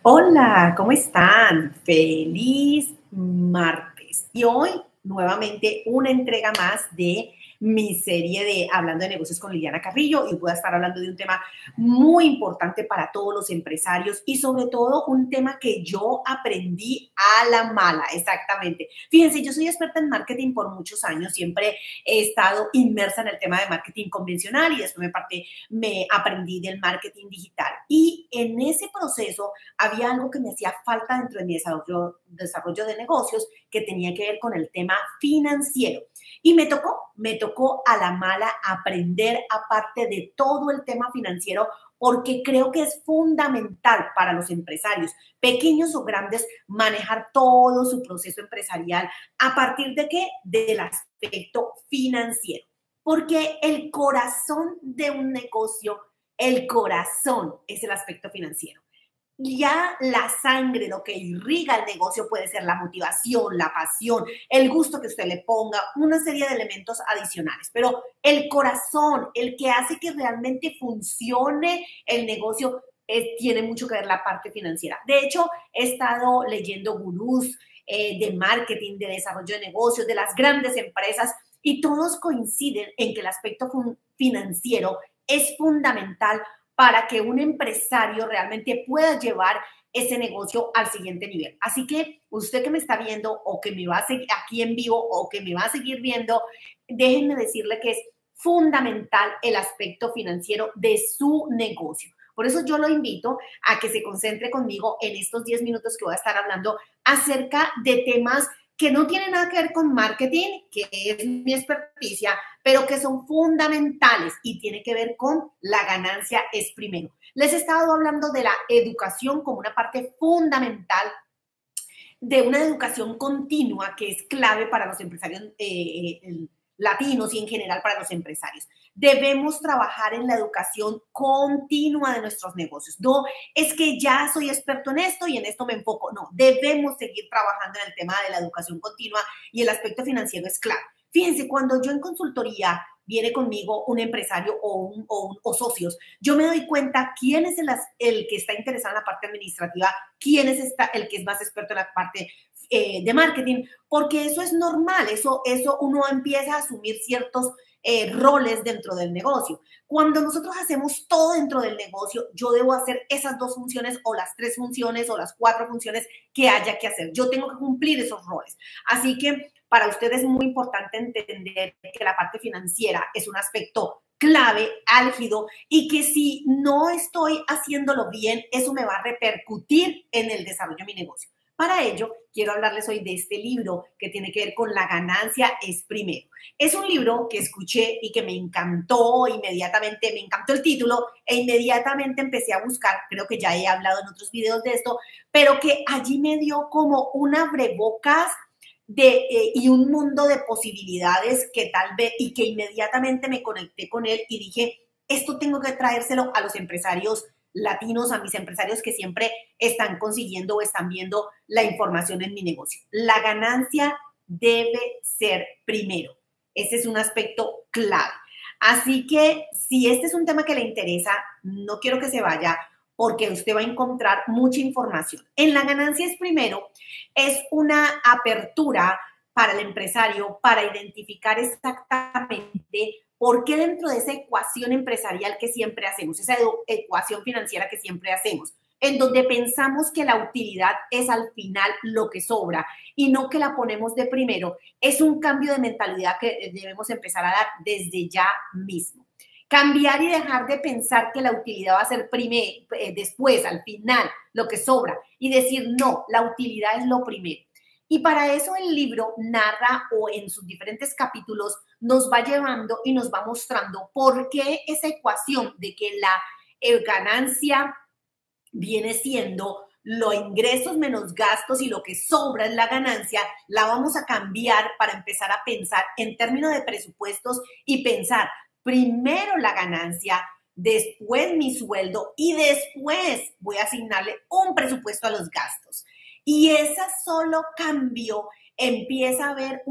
Hola, ¿cómo están? Feliz martes. Y hoy nuevamente una entrega más de mi serie de Hablando de Negocios con Liliana Carrillo y voy a estar hablando de un tema muy importante para todos los empresarios y sobre todo un tema que yo aprendí a la mala, exactamente. Fíjense, yo soy experta en marketing por muchos años, siempre he estado inmersa en el tema de marketing convencional y después me aprendí del marketing digital. Y en ese proceso había algo que me hacía falta dentro de mi desarrollo de negocios que tenía que ver con el tema financiero. Y me tocó a la mala aprender aparte de todo el tema financiero porque creo que es fundamental para los empresarios, pequeños o grandes, manejar todo su proceso empresarial a partir de qué? Del aspecto financiero. Porque el corazón de un negocio, el corazón es el aspecto financiero. Ya la sangre, lo que irriga el negocio puede ser la motivación, la pasión, el gusto que usted le ponga, una serie de elementos adicionales. Pero el corazón, el que hace que realmente funcione el negocio, tiene mucho que ver la parte financiera. De hecho, he estado leyendo gurús de marketing, de desarrollo de negocios, de las grandes empresas, y todos coinciden en que el aspecto financiero es fundamental para que un empresario realmente pueda llevar ese negocio al siguiente nivel. Así que usted que me está viendo o que me va a seguir aquí en vivo o que me va a seguir viendo, déjenme decirle que es fundamental el aspecto financiero de su negocio. Por eso yo lo invito a que se concentre conmigo en estos 10 minutos que voy a estar hablando acerca de temas que no tienen nada que ver con marketing, que es mi experticia, pero que son fundamentales y tiene que ver con la ganancia es primero. Les he estado hablando de la educación como una parte fundamental de una educación continua que es clave para los empresarios latinos y en general para los empresarios. Debemos trabajar en la educación continua de nuestros negocios. No es que ya soy experto en esto y en esto me enfoco. No, debemos seguir trabajando en el tema de la educación continua y el aspecto financiero es clave. Fíjense, cuando yo en consultoría viene conmigo un empresario o socios, yo me doy cuenta quién es el que está interesado en la parte administrativa, quién es el que es más experto en la parte de marketing, porque eso es normal, eso uno empieza a asumir ciertos roles dentro del negocio. Cuando nosotros hacemos todo dentro del negocio, yo debo hacer esas dos funciones o las tres funciones o las cuatro funciones que haya que hacer. Yo tengo que cumplir esos roles. Así que para ustedes es muy importante entender que la parte financiera es un aspecto clave, álgido, y que si no estoy haciéndolo bien, eso me va a repercutir en el desarrollo de mi negocio. Para ello, quiero hablarles hoy de este libro que tiene que ver con la ganancia es primero. Es un libro que escuché y que me encantó inmediatamente, me encantó el título e inmediatamente empecé a buscar, creo que ya he hablado en otros videos de esto, pero que allí me dio como un abrebocas y un mundo de posibilidades que tal vez, y que inmediatamente me conecté con él y dije, esto tengo que traérselo a los empresarios latinos, a mis empresarios que siempre están consiguiendo o están viendo la información en mi negocio. La ganancia debe ser primero. Ese es un aspecto clave. Así que si este es un tema que le interesa, no quiero que se vaya porque usted va a encontrar mucha información. En la ganancia es primero, es una apertura para el empresario para identificar exactamente por qué dentro de esa ecuación empresarial que siempre hacemos, esa ecuación financiera que siempre hacemos, en donde pensamos que la utilidad es al final lo que sobra y no que la ponemos de primero, es un cambio de mentalidad que debemos empezar a dar desde ya mismo. Cambiar y dejar de pensar que la utilidad va a ser después, al final, lo que sobra, y decir, no, la utilidad es lo primero. Y para eso el libro narra o en sus diferentes capítulos nos va llevando y nos va mostrando por qué esa ecuación de que la ganancia viene siendo los ingresos menos gastos y lo que sobra es la ganancia, la vamos a cambiar para empezar a pensar en términos de presupuestos y pensar primero la ganancia, después mi sueldo y después voy a asignarle un presupuesto a los gastos. Y ese solo cambio empieza a hacer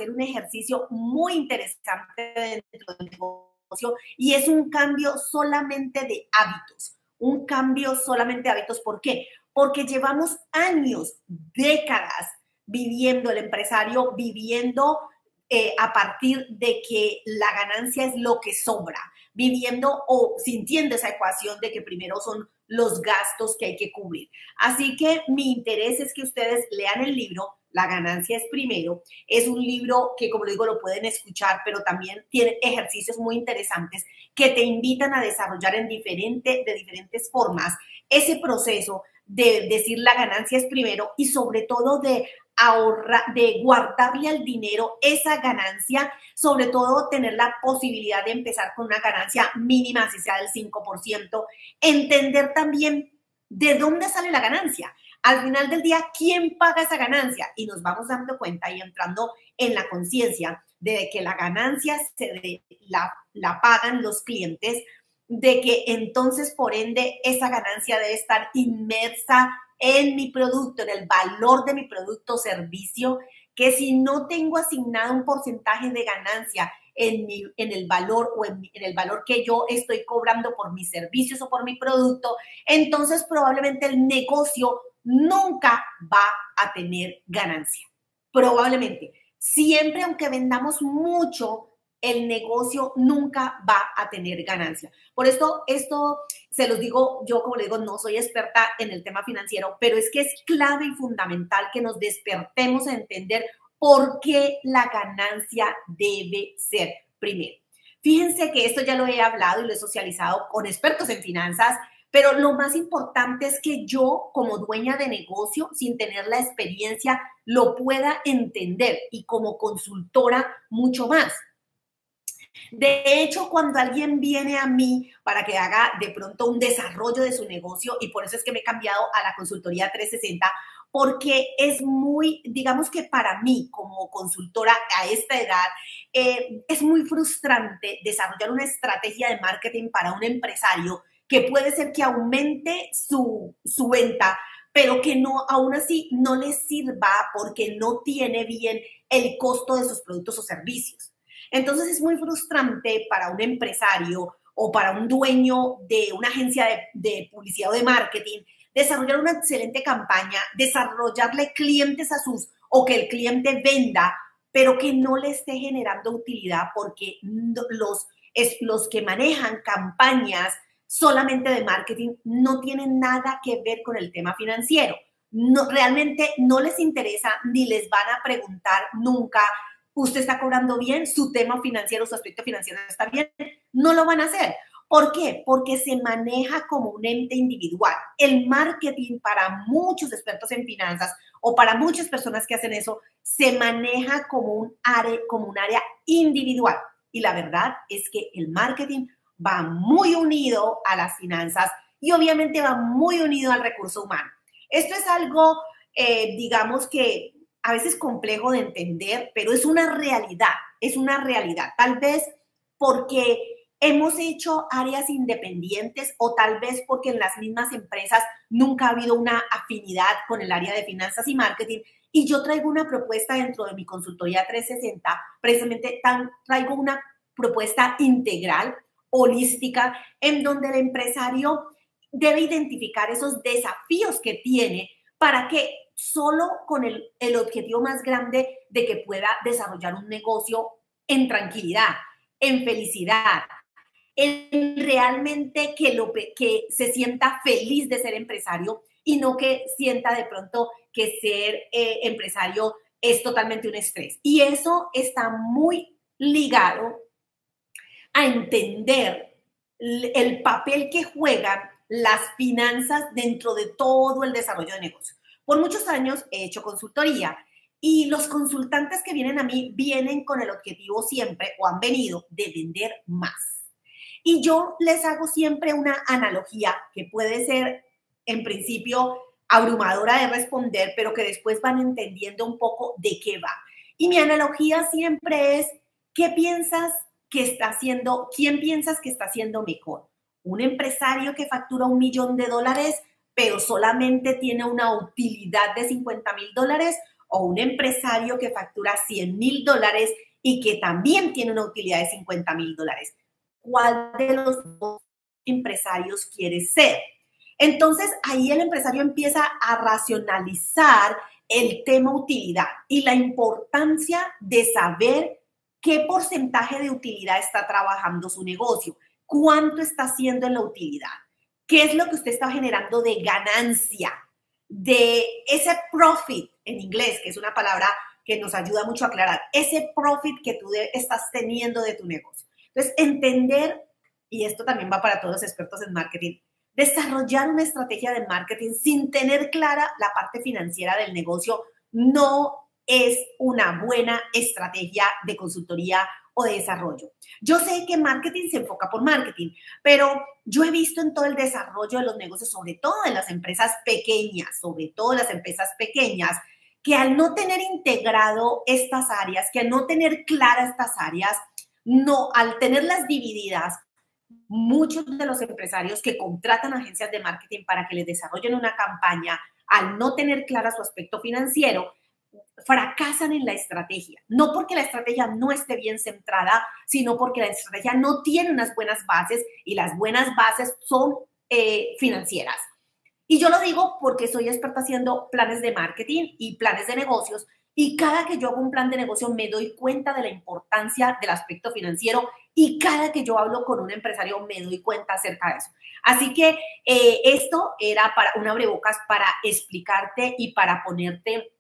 un ejercicio muy interesante dentro del negocio y es un cambio solamente de hábitos. un cambio solamente de hábitos. ¿Por qué? Porque llevamos años, décadas viviendo, el empresario viviendo a partir de que la ganancia es lo que sobra, viviendo o sintiendo esa ecuación de que primero son los gastos que hay que cubrir. Así que mi interés es que ustedes lean el libro La ganancia es primero. Es un libro que, como digo, lo pueden escuchar, pero también tiene ejercicios muy interesantes que te invitan a desarrollar de diferentes formas ese proceso de decir la ganancia es primero y sobre todo de ahorrar, de guardarle al dinero esa ganancia, sobre todo tener la posibilidad de empezar con una ganancia mínima, así sea del 5%, entender también de dónde sale la ganancia. Al final del día, ¿quién paga esa ganancia? Y nos vamos dando cuenta y entrando en la conciencia de que la ganancia la pagan los clientes, de que entonces, por ende, esa ganancia debe estar inmersa en mi producto, en el valor de mi producto o servicio, que si no tengo asignado un porcentaje de ganancia en el valor o en el valor que yo estoy cobrando por mis servicios o por mi producto, entonces probablemente el negocio nunca va a tener ganancia. Probablemente. Siempre, aunque vendamos mucho, el negocio nunca va a tener ganancia. Por esto se los digo, yo como le digo, no soy experta en el tema financiero, pero es que es clave y fundamental que nos despertemos a entender por qué la ganancia debe ser primero. Fíjense que esto ya lo he hablado y lo he socializado con expertos en finanzas, pero lo más importante es que yo, como dueña de negocio, sin tener la experiencia, lo pueda entender y como consultora mucho más. De hecho, cuando alguien viene a mí para que haga de pronto un desarrollo de su negocio, y por eso es que me he cambiado a la consultoría 360, porque es muy, digamos que para mí como consultora a esta edad, es muy frustrante desarrollar una estrategia de marketing para un empresario que puede ser que aumente su venta, pero que no, aún así no le sirva porque no tiene bien el costo de sus productos o servicios. Entonces es muy frustrante para un empresario o para un dueño de una agencia de publicidad o de marketing desarrollar una excelente campaña, desarrollarle clientes o que el cliente venda, pero que no le esté generando utilidad porque los que manejan campañas solamente de marketing no tienen nada que ver con el tema financiero. No, realmente no les interesa ni les van a preguntar nunca, ¿usted está cobrando bien? ¿Su tema financiero, su aspecto financiero está bien? No lo van a hacer. ¿Por qué? Porque se maneja como un ente individual. El marketing para muchos expertos en finanzas o para muchas personas que hacen eso, se maneja como un área individual. Y la verdad es que el marketing va muy unido a las finanzas y obviamente va muy unido al recurso humano. Esto es algo, digamos que a veces complejo de entender, pero es una realidad, es una realidad. Tal vez porque hemos hecho áreas independientes o tal vez porque en las mismas empresas nunca ha habido una afinidad con el área de finanzas y marketing. Y yo traigo una propuesta dentro de mi consultoría 360, precisamente traigo una propuesta integral, holística, en donde el empresario debe identificar esos desafíos que tiene para que solo con el objetivo más grande de que pueda desarrollar un negocio en tranquilidad, en felicidad, en realmente que se sienta feliz de ser empresario y no que sienta de pronto que ser empresario es totalmente un estrés. Y eso está muy ligado a entender el papel que juegan las finanzas dentro de todo el desarrollo de negocio. Por muchos años he hecho consultoría y los consultantes que vienen a mí vienen con el objetivo siempre o han venido de vender más. Y yo les hago siempre una analogía que puede ser en principio abrumadora de responder, pero que después van entendiendo un poco de qué va. Y mi analogía siempre es, ¿qué piensas que está haciendo, quién piensas que está haciendo mejor? ¿Un empresario que factura $1 millón, pero solamente tiene una utilidad de $50,000? ¿O un empresario que factura $100,000 y que también tiene una utilidad de $50,000? ¿Cuál de los dos empresarios quieres ser. Entonces, ahí el empresario empieza a racionalizar el tema utilidad y la importancia de saber qué porcentaje de utilidad está trabajando su negocio, cuánto está haciendo en la utilidad, qué es lo que usted está generando de ganancia, de ese profit en inglés, que es una palabra que nos ayuda mucho a aclarar, ese profit que tú estás teniendo de tu negocio. Entonces, entender, y esto también va para todos los expertos en marketing, desarrollar una estrategia de marketing sin tener clara la parte financiera del negocio no es una buena estrategia de consultoría o de desarrollo. Yo sé que marketing se enfoca por marketing, pero yo he visto en todo el desarrollo de los negocios, sobre todo en las empresas pequeñas, que al no tener integrado estas áreas, que al no tener claras estas áreas, no, al tenerlas divididas, muchos de los empresarios que contratan agencias de marketing para que les desarrollen una campaña, al no tener clara su aspecto financiero, fracasan en la estrategia. No porque la estrategia no esté bien centrada, sino porque la estrategia no tiene unas buenas bases y las buenas bases son financieras. Y yo lo digo porque soy experta haciendo planes de marketing y planes de negocios y cada que yo hago un plan de negocio me doy cuenta de la importancia del aspecto financiero y cada que yo hablo con un empresario me doy cuenta acerca de eso. Así que esto era para un abrebocas para explicarte y para ponerte,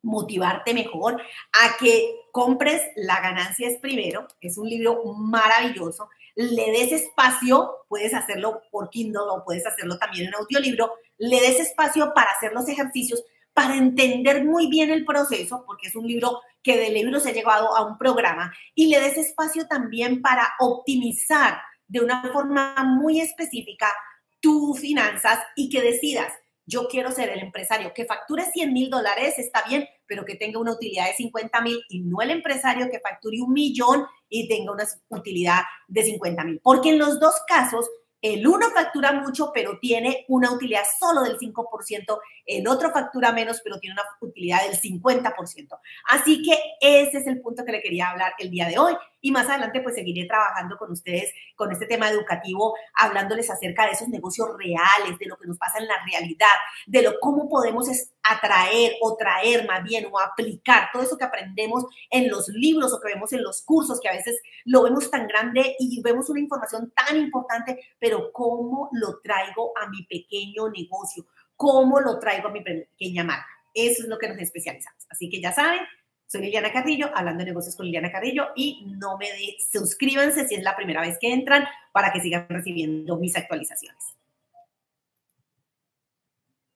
motivarte mejor a que compres La ganancia es primero. Es un libro maravilloso. Le des espacio, puedes hacerlo por Kindle o puedes hacerlo también en audiolibro. Le des espacio para hacer los ejercicios, para entender muy bien el proceso, porque es un libro que de libro se ha llevado a un programa, y le des espacio también para optimizar de una forma muy específica tus finanzas y que decidas, yo quiero ser el empresario que facture $100,000, está bien, pero que tenga una utilidad de 50,000 y no el empresario que facture 1,000,000 y tenga una utilidad de 50,000. Porque en los dos casos, el uno factura mucho, pero tiene una utilidad solo del 5%, el otro factura menos, pero tiene una utilidad del 50%. Así que ese es el punto que le quería hablar el día de hoy. Y más adelante, pues seguiré trabajando con ustedes con este tema educativo, hablándoles acerca de esos negocios reales, de lo que nos pasa en la realidad, de cómo podemos atraer o traer más bien o aplicar todo eso que aprendemos en los libros o que vemos en los cursos, que a veces lo vemos tan grande y vemos una información tan importante, pero ¿cómo lo traigo a mi pequeño negocio? ¿Cómo lo traigo a mi pequeña marca? Eso es lo que nos especializamos. Así que ya saben, soy Liliana Carrillo, hablando de negocios con Liliana Carrillo, y suscríbanse si es la primera vez que entran para que sigan recibiendo mis actualizaciones.